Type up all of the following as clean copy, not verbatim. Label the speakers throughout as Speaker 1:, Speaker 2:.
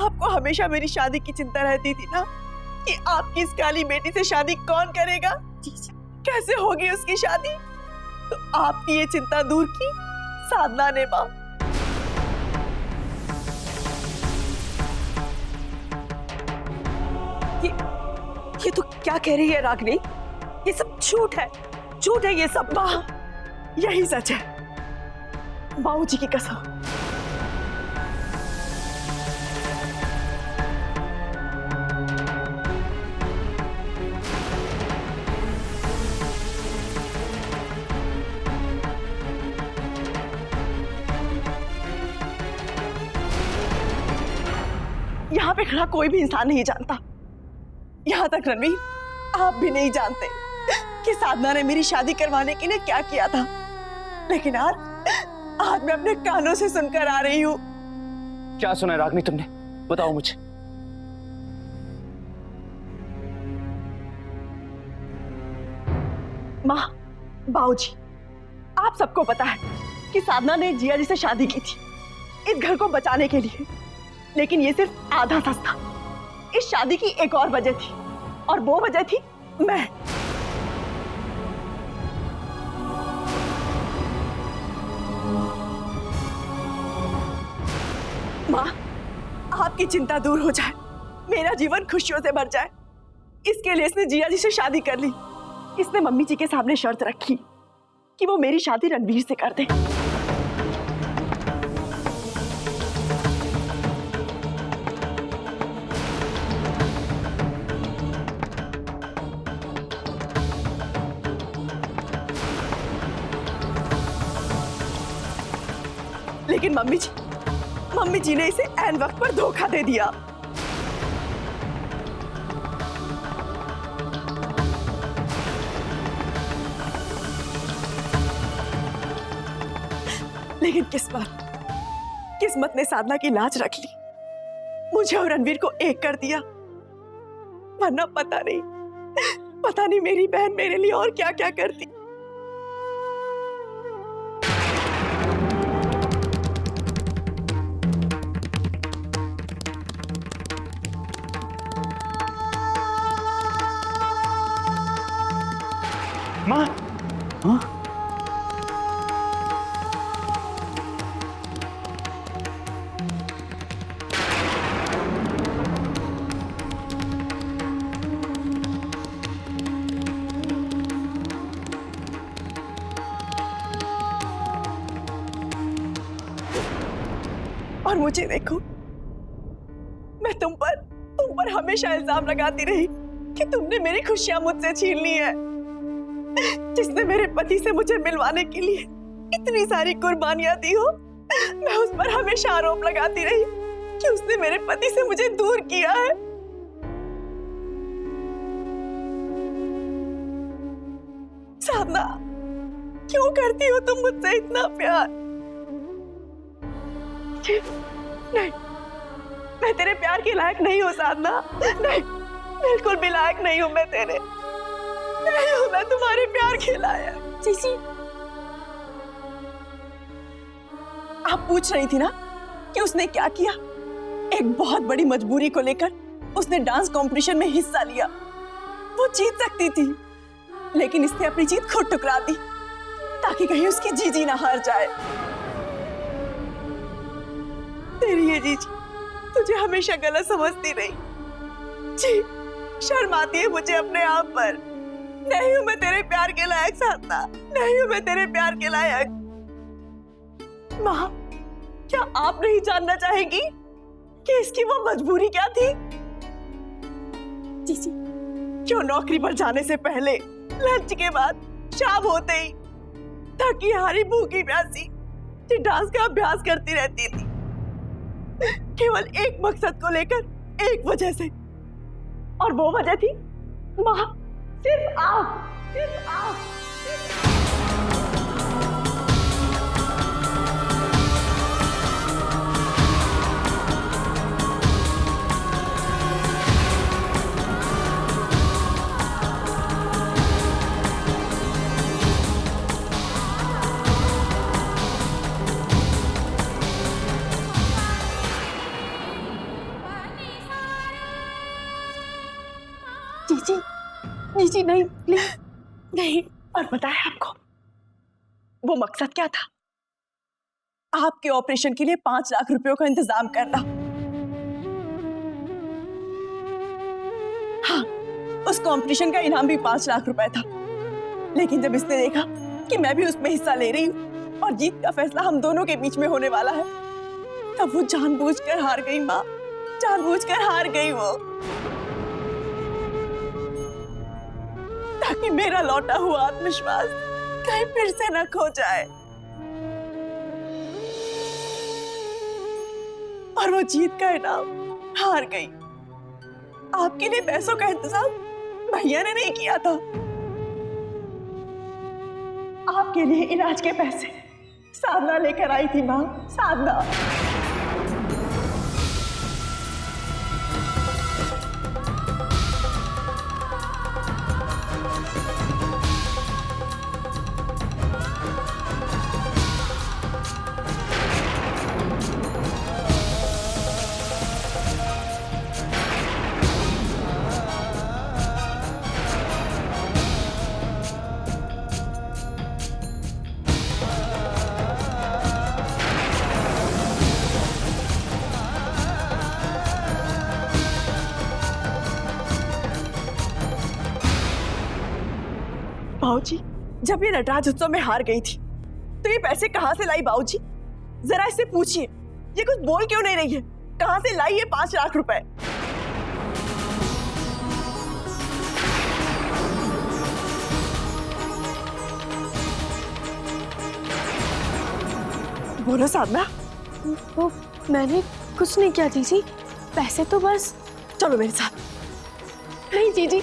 Speaker 1: आपको हमेशा मेरी शादी की चिंता रहती थी ना कि आपकी इस काली बेटी से शादी कौन करेगा, कैसे होगी उसकी शादी। तो आपकी ये चिंता दूर की साधना ने मां। ये तो क्या कह रही है रागिनी? ये सब झूठ है ये सब। मां, यही सच है, बाबूजी की कसम। यहाँ पे खड़ा कोई भी इंसान नहीं जानता, यहाँ तक रणवीर आप भी नहीं जानते कि साधना ने मेरी शादी करवाने के लिए क्या किया था। लेकिन आज मैं अपने कानों से सुनकर आ रही हूँ।
Speaker 2: क्या सुना है रागिनी तुमने? बताओ मुझे।
Speaker 1: माँ, बाबूजी, आप सबको पता है कि साधना ने जिया जी से शादी की थी इस घर को बचाने के लिए। लेकिन ये सिर्फ आधा सच था। इस शादी की एक और वजह थी, और वो वजह थी मैं। माँ, आपकी चिंता दूर हो जाए, मेरा जीवन खुशियों से भर जाए, इसके लिए इसने जिया जी से शादी कर ली। इसने मम्मी जी के सामने शर्त रखी कि वो मेरी शादी रणवीर से कर दे। लेकिन मम्मी जी ने इसे ऐन वक्त पर धोखा दे दिया। लेकिन किस्मत ने साधना की लाज रख ली, मुझे और रणवीर को एक कर दिया। वरना पता नहीं मेरी बहन मेरे लिए और क्या क्या करती।
Speaker 2: माँ, हाँ?
Speaker 1: और मुझे देखो, मैं तुम पर हमेशा इल्जाम लगाती रही कि तुमने मेरी खुशियां मुझसे छीन ली है। जिसने मेरे पति से मुझे मिलवाने के लिए इतनी सारी कुर्बानियां दी हो, मैं उस पर हमेशा आरोप लगाती रही कि उसने मेरे पति से मुझे दूर किया है। साधना, क्यों करती हो तुम मुझसे इतना प्यार? नहीं, मैं तेरे प्यार के लायक नहीं हूँ साधना। नहीं, बिल्कुल भी लायक नहीं हूँ मैं तेरे। नहीं हूँ मैं तुम्हारे प्यार के लायक। जीजी, आप पूछ रही थी ना कि उसने क्या किया। एक बहुत बड़ी मजबूरी को लेकर उसने डांस कंपटीशन में हिस्सा लिया। वो जीत सकती थी, लेकिन इसने अपनी जीत खुद ठुकरा दी ताकि कहीं उसकी जीजी ना हार जाए। तेरी ये जीजी तुझे हमेशा गलत समझती रही। जी, शर्म आती है मुझे अपने आप पर। नहीं हूं मैं तेरे प्यार के लायक साधना, नहीं हूं मैं तेरे प्यार के लायक। माँ, क्या आप नहीं जानना चाहेंगी कि इसकी वो मजबूरी क्या थी? जीजी, क्यों नौकरी पर जाने से पहले, लंच के बाद, शाम होते ही थकी हारी भूखी प्यासी डांस का अभ्यास करती रहती थी, केवल एक मकसद को लेकर, एक वजह से। और वो वजह थी माँ, सिर्फ आप, सिर्फ आप। जीजी, जीजी नहीं, प्लीज नहीं। और बताया आपको वो मकसद क्या था? आपके ऑपरेशन के लिए 5 लाख रुपयों का इंतजाम करना। हाँ, उस कंपटीशन का इनाम भी 5 लाख रुपए था। लेकिन जब इसने देखा कि मैं भी उसमें हिस्सा ले रही हूँ और जीत का फैसला हम दोनों के बीच में होने वाला है, तब वो जानबूझकर हार गई माँ, जानबूझकर हार गई वो, ताकि मेरा लौटा हुआ आत्मविश्वास कहीं फिर से न खो जाए। और वो जीत का इनाम हार गई। आपके लिए पैसों का इंतजाम भैया ने नहीं किया था। आपके लिए इलाज के पैसे साधना लेकर आई थी माँ, साधना। बाबूजी, जब ये नटराज उत्सव में हार गई थी तो ये पैसे कहां से लाई बाबूजी? जरा इससे पूछिए, ये कुछ बोल क्यों नहीं रही है? कहां से लाई ये 5 लाख रुपए? बोलो साधना।
Speaker 3: वो मैंने कुछ नहीं किया जीजी, पैसे तो बस।
Speaker 1: चलो मेरे साथ।
Speaker 3: नहीं जीजी,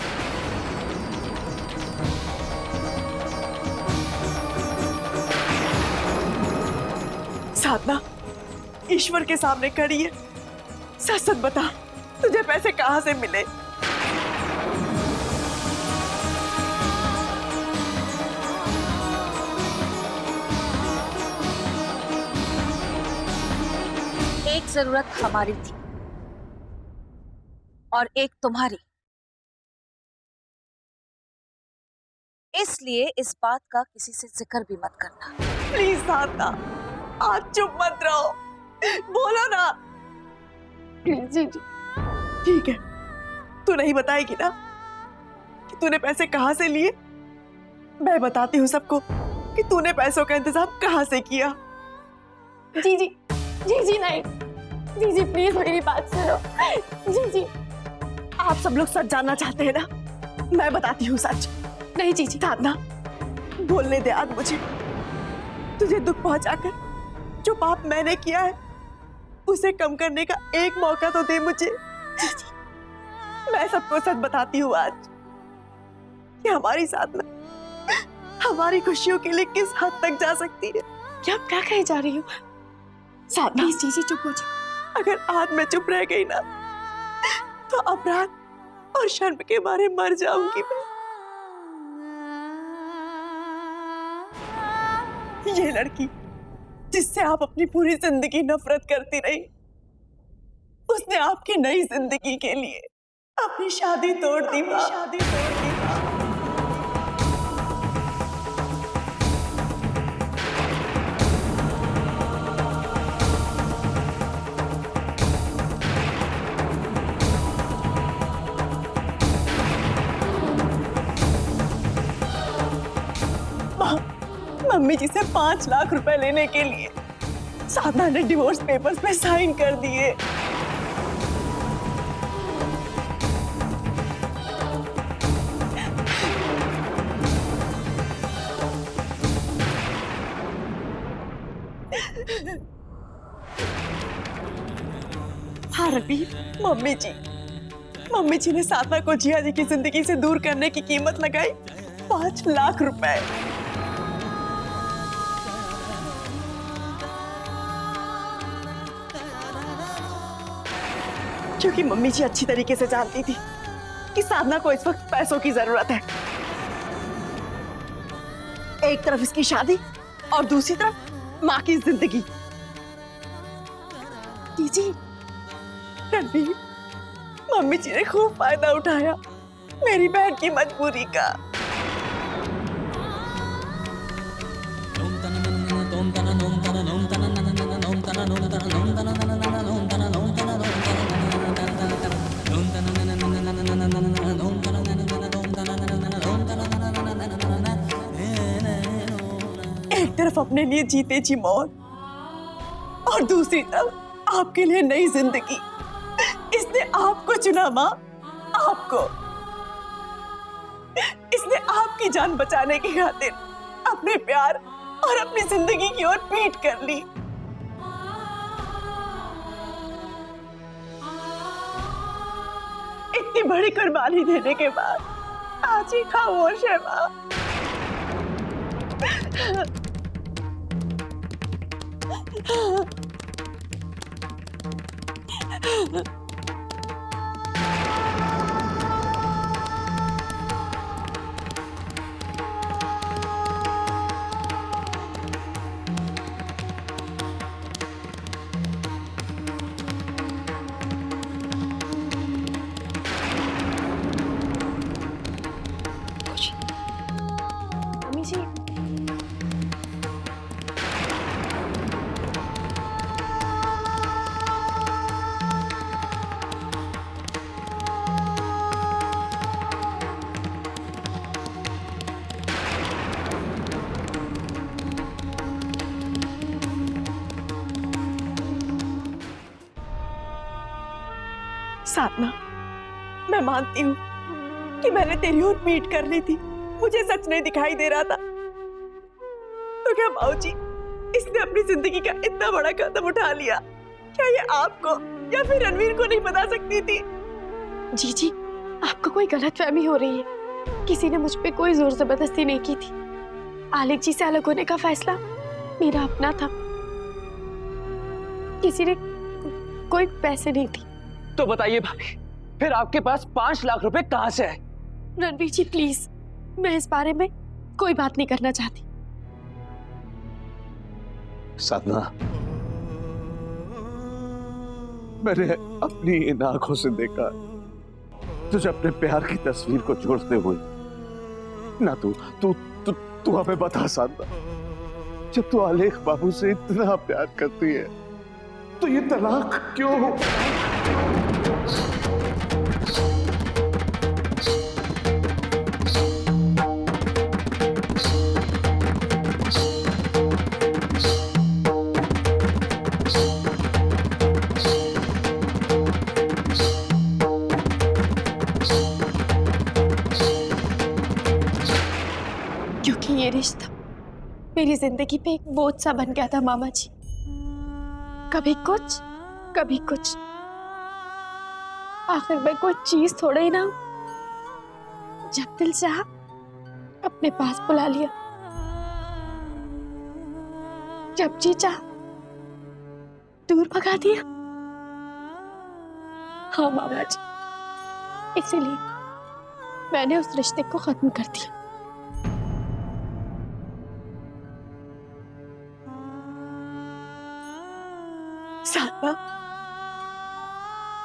Speaker 1: साधना ईश्वर के सामने खड़ी है, सच सच बता, तुझे पैसे कहां से मिले?
Speaker 4: एक जरूरत हमारी थी और एक तुम्हारी, इसलिए इस बात का किसी से जिक्र भी मत करना।
Speaker 1: प्लीज साधना, आज चुप मत रहो, बोलो ना।
Speaker 3: प्लीज जीजी।
Speaker 1: ठीक है, तू नहीं बताएगी ना कि तूने पैसे कहां से लिए? मैं बताती हूँ सबको कि तूने पैसों का इंतजाम कहां से किया।
Speaker 3: जीजी, जीजी नहीं, जीजी प्लीज मेरी बात सुनो। जीजी,
Speaker 1: आप सब लोग सच जानना चाहते हैं ना? मैं बताती हूँ सच।
Speaker 3: नहीं जीजी।
Speaker 1: साधना, बोलने दे आज मुझे। तुझे दुख पहुंचाकर जो पाप मैंने किया है उसे कम करने का एक मौका तो दे मुझे। मैं सबको सच बताती हूँ आज कि हमारी साधना हमारी खुशियों के लिए किस हद तक जा सकती है।
Speaker 3: क्या क्या कहे जा रही हो?
Speaker 1: साधना,
Speaker 3: प्लीज जीजी चुप हो जाओ।
Speaker 1: अगर आज मैं चुप रह गई ना तो अपराध और शर्म के मारे मर जाऊंगी मैं। ये लड़की जिससे आप अपनी पूरी जिंदगी नफरत करती रही, उसने आपकी नई जिंदगी के लिए अपनी शादी तोड़ दी। शादी तोड़ दी। मम्मी जी से 5 लाख रुपए लेने के लिए साधना ने डिवोर्स पेपर्स पे साइन कर दिए। हाँ रणबीर, मम्मी जी ने साधना को जिया जी की जिंदगी से दूर करने की कीमत लगाई 5 लाख रुपए। क्योंकि मम्मी जी अच्छी तरीके से जानती थी कि साधना को इस वक्त पैसों की जरूरत है। एक तरफ इसकी शादी और दूसरी तरफ माँ की जिंदगी।
Speaker 3: जीजी,
Speaker 1: रणबीर, मम्मी जी ने खूब फायदा उठाया मेरी बहन की मजबूरी का। एक तरफ अपने लिए जीते जी मौत और दूसरी तरफ आपके लिए नई जिंदगी। इसने आपको चुना माँ, आपको। इसने आपकी जान बचाने की खातिर अपने प्यार और अपनी जिंदगी की ओर पीठ कर ली। इतनी बड़ी कुर्बानी देने के बाद आज ही खामोश है माँ।
Speaker 3: मम्मी जी,
Speaker 1: साधना, मैं मानती हूँ कि मैंने तेरी ओर पीठ कर ली थी, मुझे सच नहीं दिखाई दे रहा था। तो क्या बाबूजी, इसने अपनी जिंदगी का इतना बड़ा कदम उठा लिया, क्या ये आपको या फिर रणवीर को नहीं बता सकती थी?
Speaker 3: जी, आपको कोई गलतफहमी हो रही है। किसी ने मुझ पे कोई जोर जबरदस्ती नहीं की थी। आलिक जी से अलग होने का फैसला मेरा अपना था। किसी ने कोई पैसे नहीं दी।
Speaker 2: तो बताइए भाभी, फिर आपके पास 5 लाख रुपए कहाँ से आए?
Speaker 3: रणवीर जी प्लीज, मैं इस बारे में कोई बात नहीं करना चाहती।
Speaker 5: साधना, मैंने अपनी इन आंखों से देखा तुझे अपने प्यार की तस्वीर को जोड़ते हुए। ना तू हमें बता साधना, जब तू आलेख बाबू से इतना प्यार करती है तो ये तलाक क्यों?
Speaker 3: क्योंकि ये रिश्ता मेरी जिंदगी पे एक बोझ सा बन गया था मामा जी। कभी कुछ कभी कुछ, आखिर मैं कोई चीज थोड़ा ही ना हूं। जब दिल चाहा अपने पास बुला लिया, जब जी चाहा दूर भगा दिया। हाँ मामा जी, इसीलिए मैंने उस रिश्ते को खत्म कर दिया।
Speaker 1: साधना,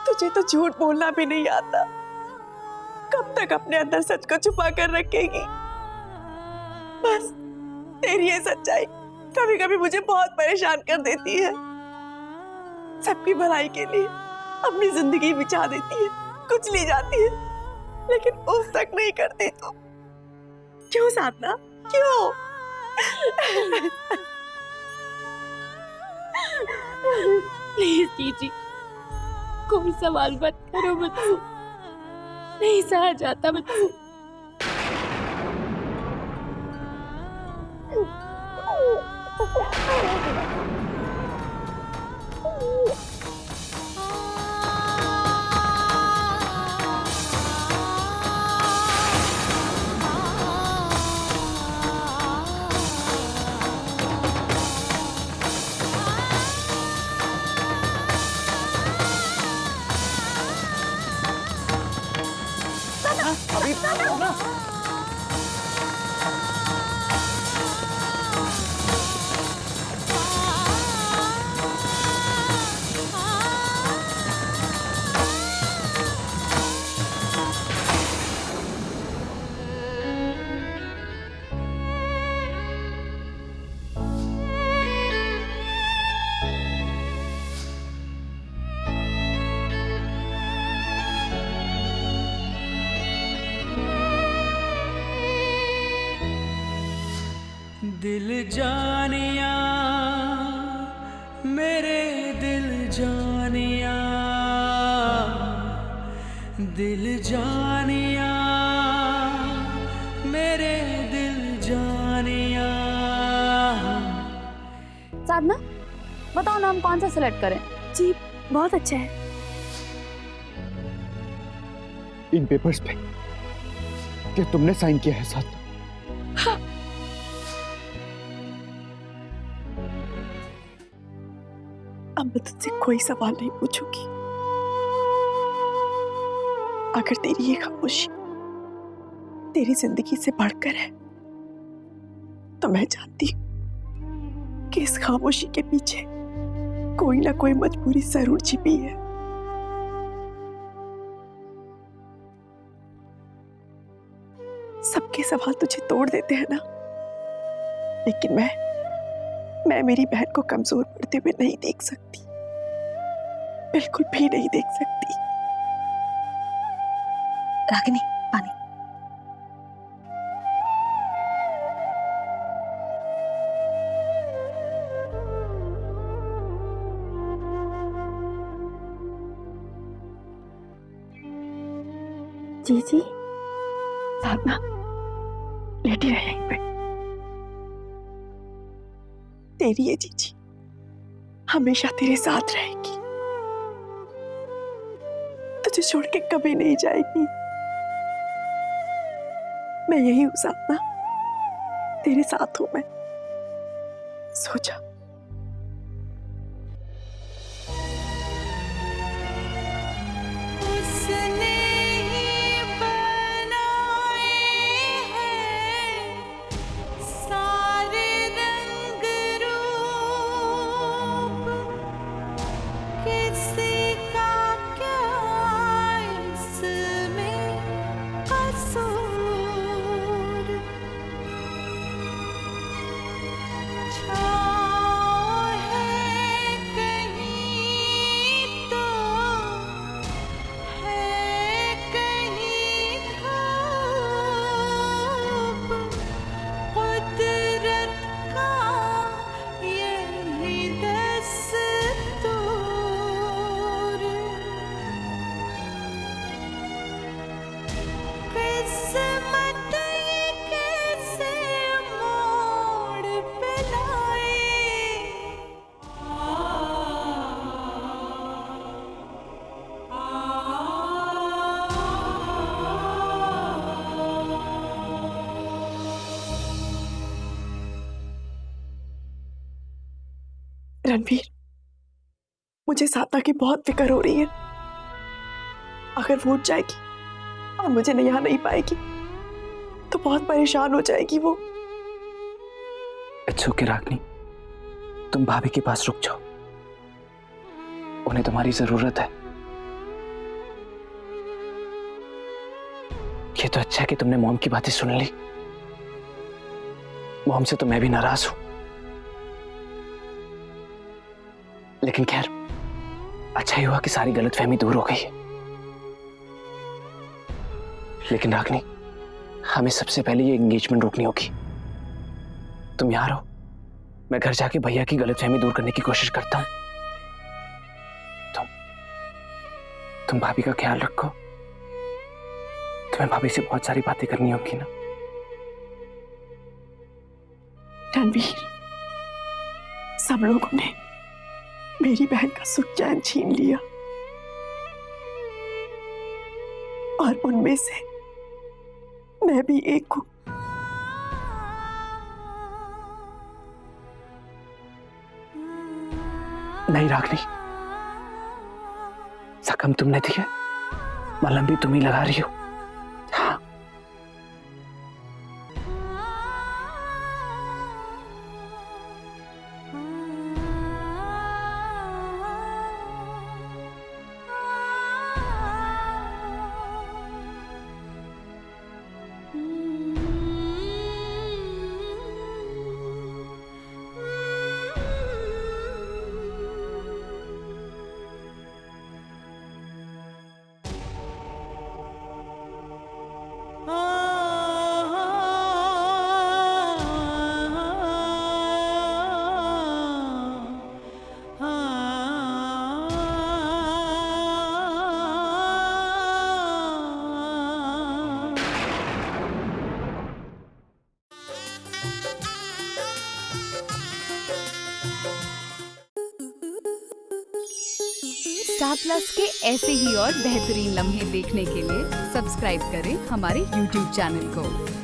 Speaker 1: तुझे तो झूठ बोलना भी नहीं आता। कब तक अपने अंदर सच को छुपा कर रखेगी? बस तेरी ये सच्चाई कभी कभी मुझे बहुत परेशान कर देती है। सबकी भलाई के लिए अपनी जिंदगी बिछा देती है, कुचली जाती है, लेकिन उफ तक नहीं करती तू। क्यों साधना, क्यों?
Speaker 3: प्लीज दीदी, कोई सवाल मत करो मुझसे, नहीं सहा जाता मुझसे।
Speaker 6: दिल जानिया मेरे दिल जानिया, दिल जानिया मेरे दिल जानिया।
Speaker 7: साधना, बताओ नाम कौन सा सिलेक्ट करें?
Speaker 3: जी बहुत अच्छा है।
Speaker 5: इन पेपर्स पे क्या तुमने साइन किया है साथ?
Speaker 3: हाँ। अब मैं तुझसे कोई सवाल नहीं पूछूंगी। अगर तेरी ये खामोशी तेरी जिंदगी से बढ़कर है तो मैं जानती हूं कि इस खामोशी के पीछे कोई ना कोई मजबूरी जरूर छिपी है। सबके सवाल तुझे तोड़ देते हैं ना, लेकिन मैं मेरी बहन को कमजोर पड़ते हुए नहीं देख सकती, बिल्कुल भी नहीं देख सकती।
Speaker 4: रागिनी, पानी।
Speaker 3: जी जी, साधना लेटी रहे यहीं पे। तेरी ये जीजी हमेशा तेरे साथ रहेगी, तुझे छोड़ के कभी नहीं जाएगी। मैं यही हूं साधना, तेरे साथ हूं मैं। सो जा। रणवीर, मुझे साधना की बहुत फिक्र हो रही है। अगर वो उठ जाएगी और मुझे यहाँ नहीं पाएगी तो बहुत परेशान हो जाएगी वो।
Speaker 2: इट्स ओके रागनी, तुम भाभी के पास रुक जाओ, उन्हें तुम्हारी जरूरत है। ये तो अच्छा है कि तुमने मॉम की बातें सुन ली। मॉम से तो मैं भी नाराज हूं, लेकिन खैर अच्छा ही हुआ कि सारी गलतफहमी दूर हो गई है। लेकिन रागनी, हमें सबसे पहले ये एंगेजमेंट रोकनी होगी। तुम यहां रहो, मैं घर जाके भैया की गलतफहमी दूर करने की कोशिश करता हूं। तुम भाभी का ख्याल रखो। तुम्हें भाभी से बहुत सारी बातें करनी होगी ना।
Speaker 3: रणवीर, सब लोगों ने मेरी बहन का सुख चैन छीन लिया और उनमें से मैं भी एक हूं।
Speaker 2: नहीं रागनी, जख्म तुमने दिया, मलहम भी तुम ही लगा रही हो। हाँ,
Speaker 8: स्टार प्लस के ऐसे ही और बेहतरीन लम्हे देखने के लिए सब्सक्राइब करें हमारे YouTube चैनल को।